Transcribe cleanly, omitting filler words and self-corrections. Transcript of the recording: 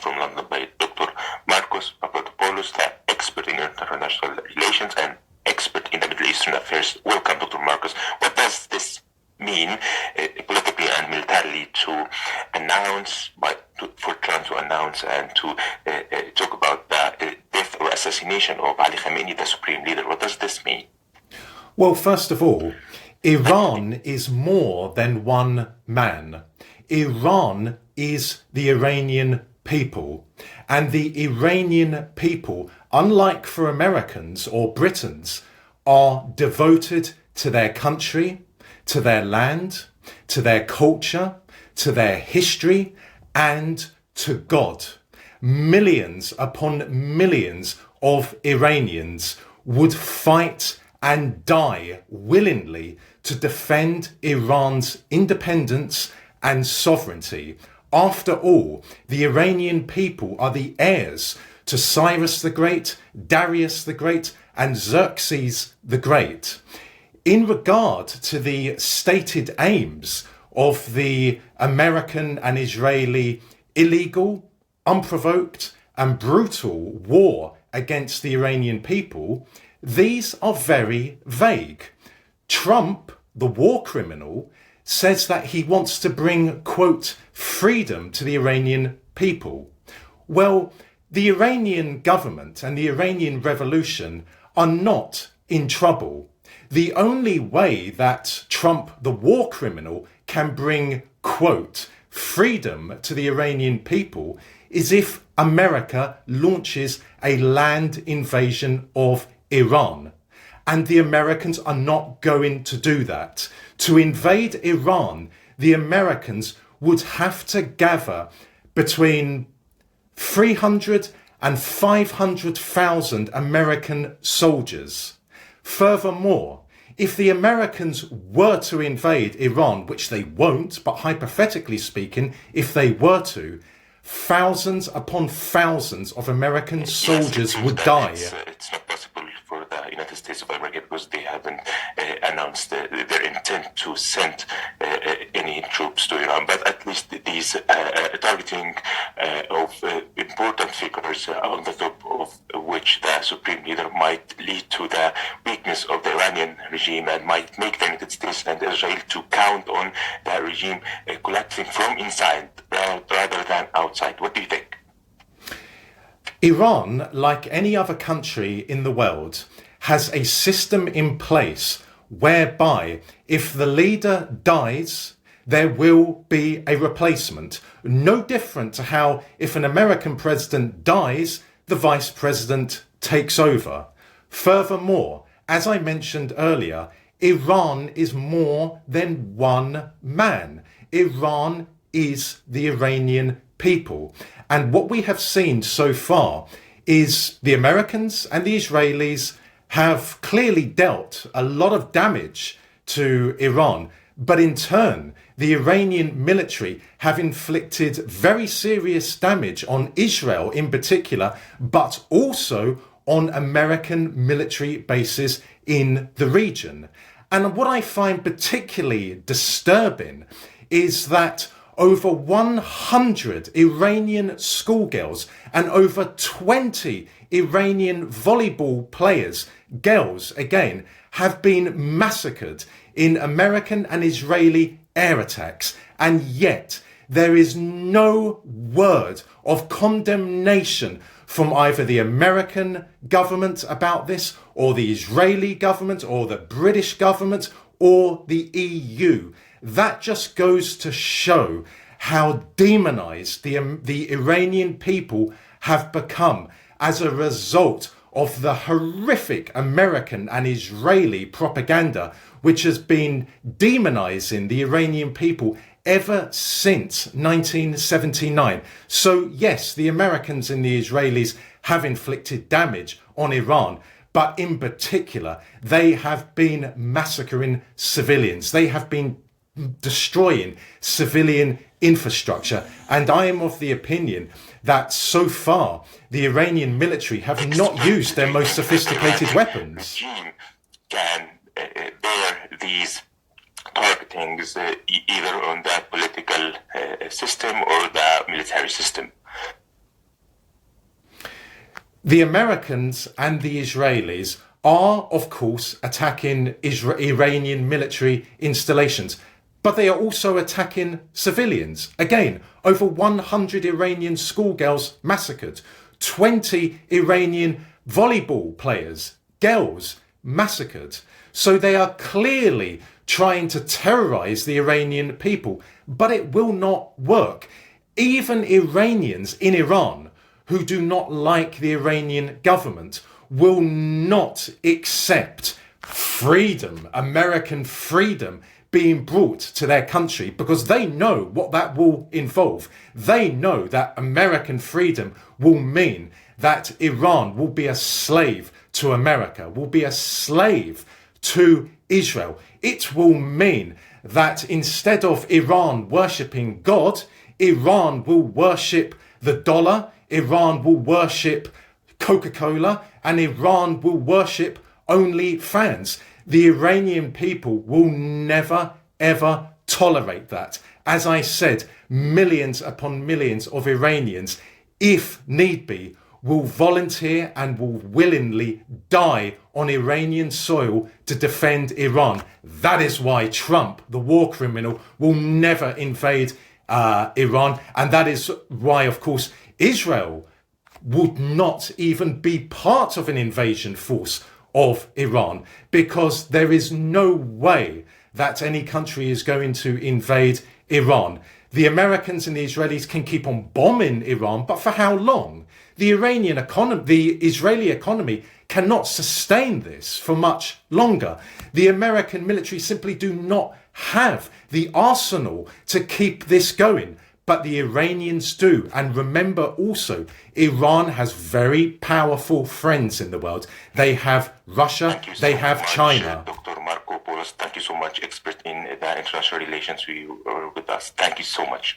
from London by Dr. Marcos Papadopoulos, the expert in international relations and expert in the Middle Eastern affairs. Welcome, Dr. Marcos. What does this mean politically and militarily to announce, for Trump to announce and to talk about the death or assassination of Ali Khamenei, the supreme leader? What does this mean? Well, first of all, Iran is more than one man. Iran is the Iranian people. And the Iranian people, unlike for Americans or Britons, are devoted to their country, to their land, to their culture, to their history, and to God. Millions upon millions of Iranians would fight and die willingly to defend Iran's independence and sovereignty. After all, the Iranian people are the heirs to Cyrus the Great, Darius the Great, and Xerses the Great. In regard to the stated aims of the American and Israeli illegal, unprovoked, and brutal war against the Iranian people, these are very vague. Trump, the war criminal, says that he wants to bring, quote, freedom to the Iranian people. Well, the Iranian government and the Iranian revolution are not in trouble. The only way that Trump, the war criminal, can bring, quote, freedom to the Iranian people is if America launches a land invasion of Iran. And the Americans are not going to do that. To invade Iran, the Americans would have to gather between 300 and 500,000 American soldiers. Furthermore, if the Americans were to invade Iran, which they won't, but hypothetically speaking, if they were to, thousands upon thousands of American soldiers would die. It's not possible for the United States of America because they haven't announced their intent to send any troops to Iran. But at least these targeting of important figures, on the top of which the supreme leader might lead to the weakness of the Iranian regime and might make the United States and Israel to count on the regime collapsing from inside rather than outside. What do you think? Iran, like any other country in the world, has a system in place whereby if the leader dies, there will be a replacement. No different to how if an American president dies, the vice president takes over. Furthermore, as I mentioned earlier, Iran is more than one man. Iran is the Iranian people. And what we have seen so far is the Americans and the Israelis have clearly dealt a lot of damage to Iran. But in turn, the Iranian military have inflicted very serious damage on Israel in particular, but also on American military bases in the region. And what I find particularly disturbing is that over 100 Iranian schoolgirls and over 20 Iranian volleyball players, girls again, have been massacred in American and Israeli air attacks. And yet there is no word of condemnation from either the American government about this, or the Israeli government, or the British government, or the EU. That just goes to show how demonized the Iranian people have become as a result of the horrific American and Israeli propaganda, which has been demonizing the Iranian people ever since 1979. So yes, the Americans and the Israelis have inflicted damage on Iran, but in particular, they have been massacring civilians. They have been destroying civilian infrastructure. And I am of the opinion that so far, the Iranian military have not used their most sophisticated weapons. Can bear these targetings either on the political system or the military system. The Americans and the Israelis are, of course, attacking Iranian military installations, but they are also attacking civilians. Again, over 100 Iranian schoolgirls massacred, 20 Iranian volleyball players, girls, massacred. So they are clearly trying to terrorize the Iranian people, but it will not work. Even Iranians in Iran who do not like the Iranian government will not accept freedom, American freedom, being brought to their country, because they know what that will involve. They know that American freedom will mean that Iran will be a slave to America, will be a slave to Israel. It will mean that instead of Iran worshipping God, Iran will worship the dollar, Iran will worship Coca-Cola, and Iran will worship OnlyFans. The Iranian people will never, ever tolerate that. As I said, millions upon millions of Iranians, if need be, will volunteer and will willingly die on Iranian soil to defend Iran. That is why Trump, the war criminal, will never invade Iran. And that is why, of course, Israel would not even be part of an invasion force of Iran, because there is no way that any country is going to invade Iran. The Americans and the Israelis can keep on bombing Iran, but for how long? The Israeli economy cannot sustain this for much longer. The American military simply do not have the arsenal to keep this going. But the Iranians do. And remember also, Iran has very powerful friends in the world. They have Russia, they have China. Dr. Papadopoulos, thank you so much, expert in the international relations with us. Thank you so much.